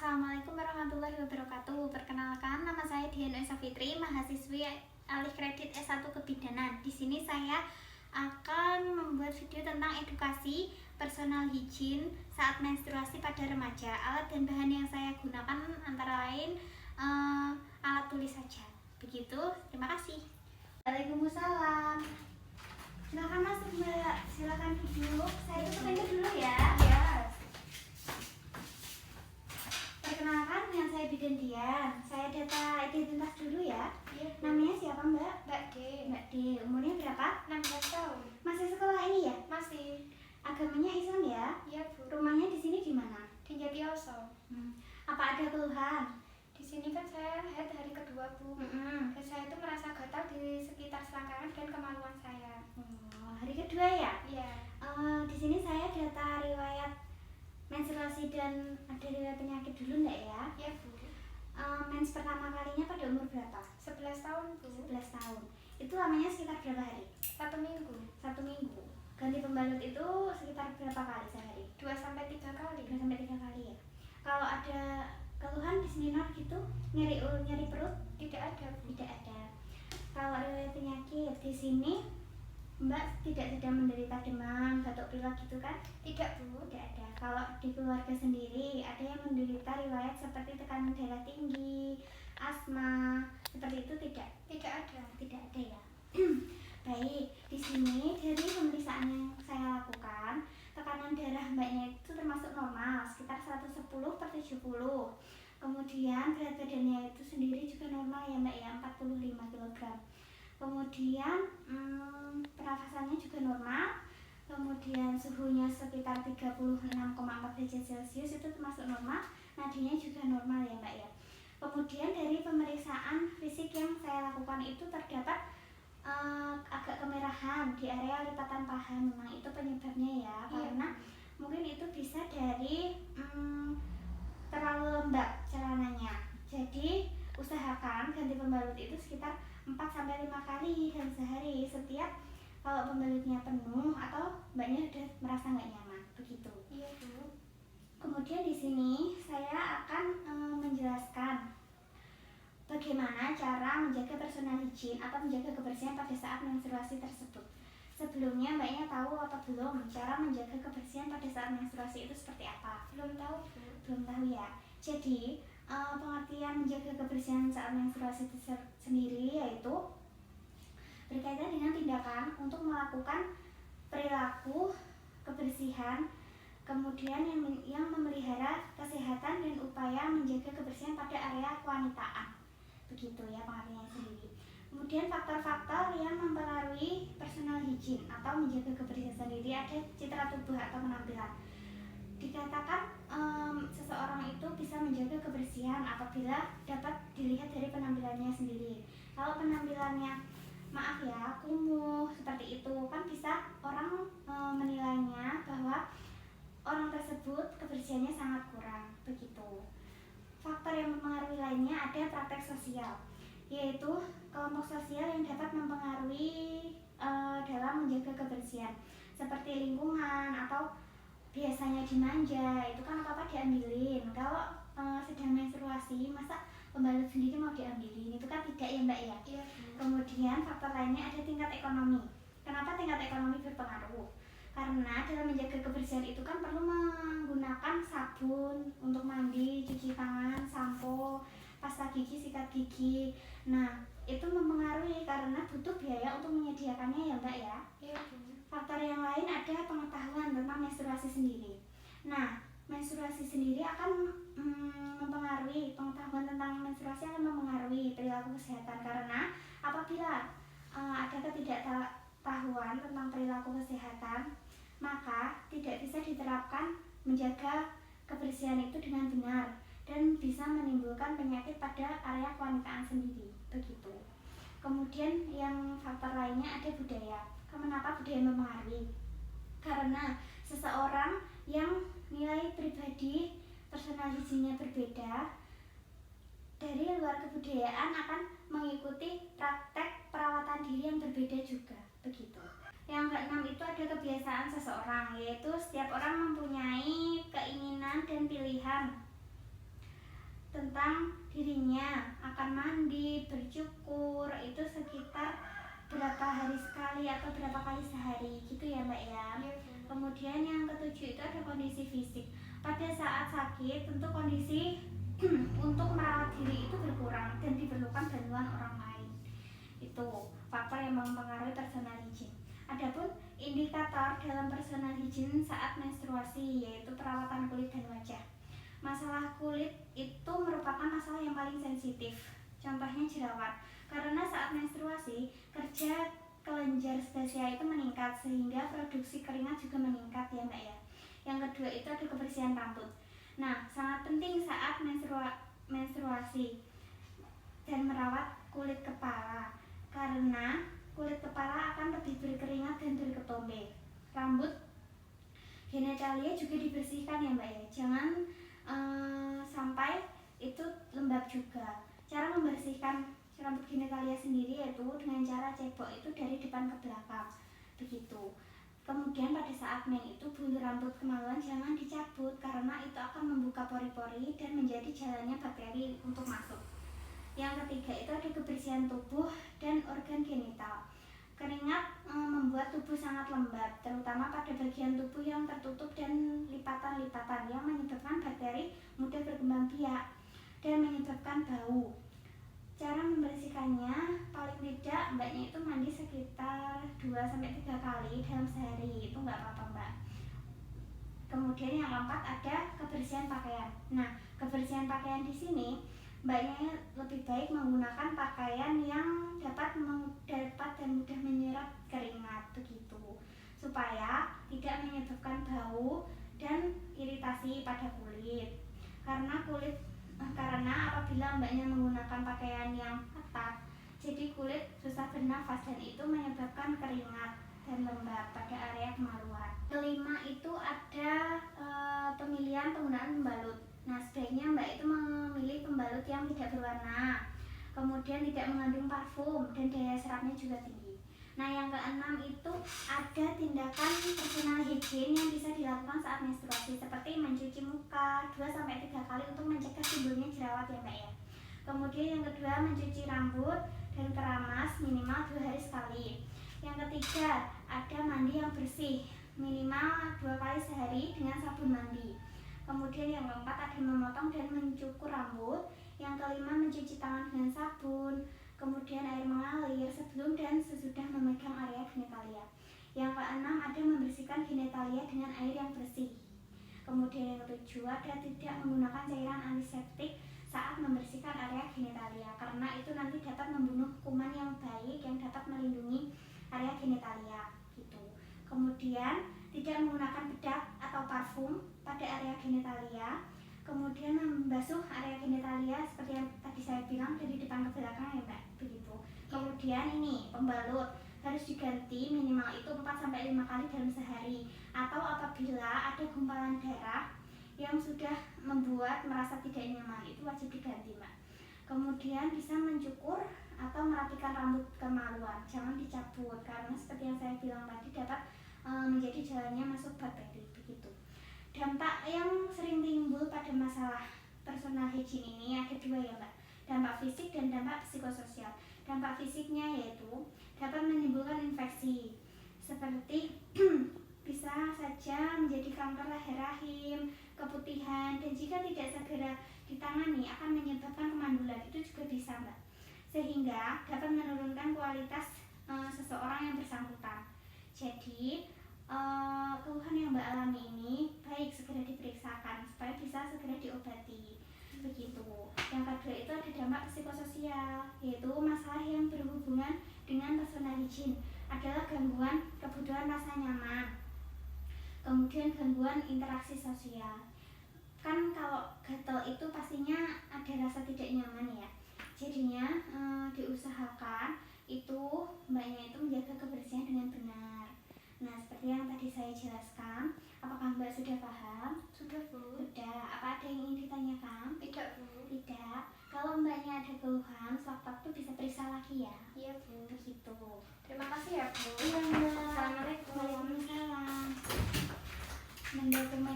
Assalamualaikum warahmatullahi wabarakatuh. Perkenalkan, nama saya Dian Esa Fitri, mahasiswi alih kredit S1 Kebidanan. Di sini saya akan membuat video tentang edukasi personal hygiene saat menstruasi pada remaja. Alat dan bahan yang saya gunakan antara lain alat tulis saja. Begitu, terima kasih. Waalaikumsalam. Silakan masuk Mbak, silakan duduk. Saya tutup pintu dulu ya. Perkenalkan, dengan saya Bidan Dian. Saya data identitas dulu ya. Namanya siapa Mbak? Mbak D. Mbak D. Umurnya berapa? 16 tahun. Masih sekolah ini ya? Masih. Agamanya Islam ya? Iya, Bu. Rumahnya di sini di mana? Di Jatiosol. Apa ada keluhan? Di sini kan saya head hari kedua, Bu. Dan saya itu merasa gatal di sekitar selangkangan dan kemaluan saya. Hari kedua ya? Iya. Di sini saya data riwayat menstruasi dan ada riwayat penyakit dulu enggak ya? Iya, Bu. Mens pertama kalinya pada umur berapa? 11 tahun, Bu. 11 tahun. Itu lamanya sekitar berapa hari? 1 minggu. 1 minggu. Ganti pembalut itu sekitar berapa kali sehari? 2-3 kali. 2-3 kali ya. Kalau ada keluhan di seminar gitu, nyeri perut? Tidak ada, Bu. Tidak ada. Kalau riwayat penyakit di sini Mbak tidak menderita demam, batuk pilek gitu kan? Tidak, Bu. Tidak ada. Kalau di keluarga sendiri ada yang menderita riwayat seperti tekanan darah tinggi, asma, seperti itu tidak? Tidak ada. Tidak ada ya. Baik, di sini dari pemeriksaan yang saya lakukan, tekanan darah Mbaknya itu termasuk normal, sekitar 110/70. Kemudian berat badannya itu sendiri juga normal ya Mbak ya, 45 kg. Kemudian pernafasannya juga normal. Kemudian suhunya sekitar 36,4 derajat Celcius itu termasuk normal. Nadinya juga normal ya Mbak ya. Kemudian dari pemeriksaan fisik yang saya lakukan itu terdapat agak kemerahan di area lipatan paha. Memang itu penyebabnya ya, karena mungkin itu bisa dari terlalu lembab celananya. Jadi usahakan ganti pembalut itu sekitar 4-5 kali dalam sehari, setiap kalau pembalutnya penuh atau Mbaknya udah merasa nggak nyaman, begitu. Iya, Bu. Kemudian di sini saya akan menjelaskan bagaimana cara menjaga personal hygiene atau menjaga kebersihan pada saat menstruasi tersebut. Sebelumnya Mbaknya tahu atau belum cara menjaga kebersihan pada saat menstruasi itu seperti apa? Belum tahu, Bu. Belum tahu ya. Jadi pengertian menjaga kebersihan saat menstruasi itu sendiri yaitu berkaitan dengan tindakan untuk melakukan perilaku kebersihan, kemudian yang memelihara kesehatan dan upaya menjaga kebersihan pada area kewanitaan. Begitu ya pengertiannya sendiri. Kemudian faktor-faktor yang mempengaruhi personal hygiene atau menjaga kebersihan sendiri ada citra tubuh atau penampilan. Dikatakan seseorang itu bisa menjaga kebersihan apabila dapat dilihat dari penampilannya sendiri. Kalau penampilannya maaf ya, kumuh seperti itu kan bisa orang menilainya bahwa orang tersebut kebersihannya sangat kurang, begitu. Faktor yang mempengaruhi lainnya ada praktek sosial, yaitu kelompok sosial yang dapat mempengaruhi dalam menjaga kebersihan, seperti lingkungan atau biasanya dimanja, itu kan apa-apa diambilin. Kalau sedang menstruasi, masa pembalut sendiri mau diambilin? Itu kan tidak ya Mbak ya? Iya, Bu. Kemudian faktor lainnya ada tingkat ekonomi. Kenapa tingkat ekonomi berpengaruh? Karena dalam menjaga kebersihan itu kan perlu menggunakan sabun untuk mandi, cuci tangan, sampo, pasta gigi, sikat gigi. Nah, itu mempengaruhi karena butuh biaya untuk menyediakannya ya Mbak ya. Iya, Bu. Faktor yang lain ada pengetahuan tentang menstruasi sendiri. Nah, menstruasi sendiri akan mempengaruhi, pengetahuan tentang menstruasi akan mempengaruhi perilaku kesehatan, karena apabila ada ketidaktahuan tentang perilaku kesehatan, maka tidak bisa diterapkan menjaga kebersihan itu dengan benar dan bisa menimbulkan penyakit pada area kewanitaan sendiri, begitu. Kemudian yang faktor lainnya ada budaya. Kenapa budaya mempengaruhi? Karena seseorang yang nilai pribadi personal hygiene-nya berbeda, dari luar kebudayaan akan mengikuti praktek perawatan diri yang berbeda juga, begitu. Yang keenam itu ada kebiasaan seseorang, yaitu setiap orang mempunyai keinginan dan pilihan tentang dirinya, akan mandi, bercukur, itu sekitar berapa hari sekali atau berapa kali sehari gitu ya Mbak ya. Iya, Bu. Kemudian yang ketujuh itu ada kondisi fisik. Pada saat sakit tentu kondisi untuk merawat diri itu berkurang dan diperlukan bantuan orang lain. Itu faktor yang mempengaruhi personal hygiene. Adapun indikator dalam personal hygiene saat menstruasi yaitu perawatan kulit dan wajah. Masalah kulit itu merupakan masalah yang paling sensitif. Contohnya jerawat. Karena saat menstruasi, kerja kelenjar sebasea itu meningkat sehingga produksi keringat juga meningkat ya Mbak ya. Yang kedua itu ada kebersihan rambut. Nah, sangat penting saat menstruasi dan merawat kulit kepala karena kulit kepala akan lebih berkeringat dan berketombe. Rambut genitalia juga dibersihkan ya Mbak ya. Jangan sampai itu lembab juga. Cara membersihkan rambut genitalia sendiri yaitu dengan cara cebok itu dari depan ke belakang begitu. Kemudian pada saat itu bulu rambut kemaluan jangan dicabut karena itu akan membuka pori-pori dan menjadi jalannya bakteri untuk masuk. Yang ketiga itu ada kebersihan tubuh dan organ genital. Keringat membuat tubuh sangat lembab, terutama pada bagian tubuh yang tertutup dan lipatan-lipatan yang menyebabkan bakteri mudah berkembang biak dan menyebabkan bau. Cara membersihkannya paling tidak mbaknya itu mandi sekitar 2-3 kali dalam sehari, itu nggak apa-apa Mbak. Kemudian yang keempat ada kebersihan pakaian. Nah, kebersihan pakaian di sini mbaknya lebih baik menggunakan pakaian yang dapat dan mudah menyerap keringat begitu, supaya tidak menyebabkan bau dan iritasi pada kulit. Karena apabila mbaknya menggunakan pakaian yang ketat, jadi kulit susah bernafas dan itu menyebabkan keringat dan lembab pada area kemaluan. Kelima itu ada pemilihan penggunaan pembalut. Nah, sebaiknya mbak itu memilih pembalut yang tidak berwarna, kemudian tidak mengandung parfum dan daya serapnya juga tinggi. Nah, yang keenam itu ada tindakan personal hygiene yang bisa dilakukan saat menstruasi seperti mencuci muka 2-3 kali untuk mencegah timbulnya jerawat ya Mbak ya. Kemudian yang kedua mencuci rambut dan keramas minimal 2 hari sekali. Yang ketiga ada mandi yang bersih minimal 2 kali sehari dengan sabun mandi. Kemudian yang keempat ada memotong dan mencukur rambut. Yang kelima mencuci tangan dengan sabun. Kemudian air mengalir sebelum dan sesudah memegang area genitalia. Yang keenam ada membersihkan genitalia dengan air yang bersih. Kemudian yang ketujuh ada tidak menggunakan cairan antiseptik saat membersihkan area genitalia karena itu nanti dapat membunuh kuman yang baik yang dapat melindungi area genitalia gitu. Kemudian tidak menggunakan bedak atau parfum pada area genitalia. Kemudian membasuh area genitalia seperti yang tadi saya bilang dari depan ke belakang ya Mbak, begitu. Kemudian ini pembalut harus diganti minimal itu 4-5 kali dalam sehari. Atau apabila ada gumpalan darah yang sudah membuat merasa tidak nyaman itu wajib diganti Mbak. Kemudian bisa mencukur atau merapikan rambut kemaluan, jangan dicabut karena seperti yang saya bilang tadi dapat menjadi jalannya masuk bakteri begitu. Dampak yang sering timbul pada masalah personal hygiene ini ada 2 ya Mbak, dampak fisik dan dampak psikososial. Dampak fisiknya yaitu dapat menimbulkan infeksi seperti bisa saja menjadi kanker leher rahim, keputihan, dan jika tidak segera ditangani akan menyebabkan kemandulan, itu juga bisa Mbak, sehingga dapat menurunkan kualitas seseorang yang bersangkutan. Jadi keluhan yang Mbak alami ini baik segera diperiksakan supaya bisa segera diobati begitu. Yang kedua itu ada dampak psikososial, yaitu masalah yang berhubungan dengan personal hygiene adalah gangguan kebutuhan rasa nyaman, kemudian gangguan interaksi sosial. Kan kalau gatal itu pastinya ada rasa tidak nyaman ya, jadinya diusahakan itu mbaknya itu menjaga kebersihan dengan benar. Nah, seperti yang tadi saya jelaskan, apakah Mbak sudah paham? Sudah Bu. Sudah. Apa ada yang ingin ditanyakan? Tidak Bu. Tidak. Kalau mbaknya ada keluhan, sewaktu-waktu bisa periksa lagi ya. Iya Bu. Begitu. Terima kasih ya Bu. Iya Mbak. Assalamualaikum. Waalaikumsalam. Mendokumen